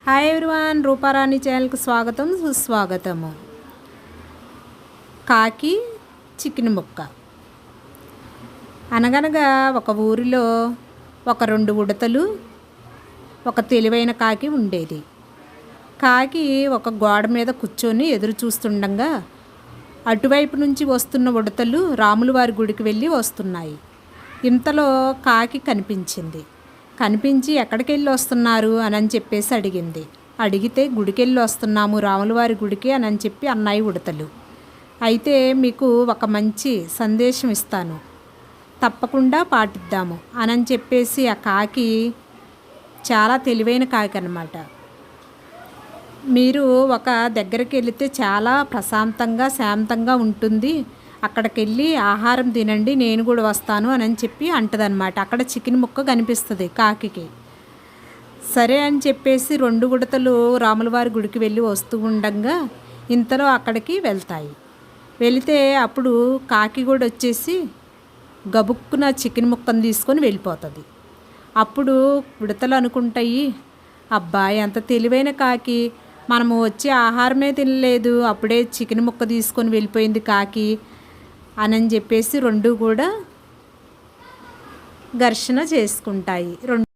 Hi everyone, Rooparani ఛానల్కి స్వాగతం సుస్వాగతము. కాకి చికెన్ ముక్క. అనగనగా ఒక ఊరిలో ఒక 2 ఉడతలు ఒక తెలివైన కాకి ఉండేది. కాకి ఒక గోడ మీద కూర్చొని ఎదురు చూస్తుండగా అటువైపు నుంచి వస్తున్న ఉడతలు రాములవారి గుడికి వెళ్ళి వస్తున్నాయి. ఇంతలో కాకి కనిపించి ఎక్కడికి వెళ్ళి వస్తున్నారు అని చెప్పేసి అడిగింది. అడిగితే గుడికి వెళ్ళి వస్తున్నాము, రాములవారి గుడికి అని చెప్పి అన్నాయి ఉడతలు. అయితే మీకు ఒక మంచి సందేశం ఇస్తాను, తప్పకుండా పాటిద్దాము అని చెప్పేసి ఆ కాకి చాలా తెలివైన కాకి అన్నమాట. మీరు ఒక దగ్గరికి వెళితే చాలా ప్రశాంతంగా శాంతంగా ఉంటుంది, అక్కడికి వెళ్ళి ఆహారం తినండి, నేను కూడా వస్తాను అని చెప్పి అంటదనమాట. అక్కడ చికెన్ ముక్క కనిపిస్తుంది కాకి. సరే అని చెప్పేసి 2 ఉడతలు రాములవారి గుడికి వెళ్ళి వస్తూ ఉండగా ఇంతలో అక్కడికి వెళ్తాయి. వెళితే అప్పుడు కాకి కూడా వచ్చేసి గబుక్కున చికెన్ ముక్కను తీసుకొని వెళ్ళిపోతుంది. అప్పుడు ఉడతలు అనుకుంటాయి, అబ్బా ఎంత తెలివైన కాకి, మనము వచ్చి ఆహారమే తినలేదు, అప్పుడే చికెన్ ముక్క తీసుకొని వెళ్ళిపోయింది కాకి అని చెప్పేసి 2 కూడా ఘర్షణ చేసుకుంటాయి.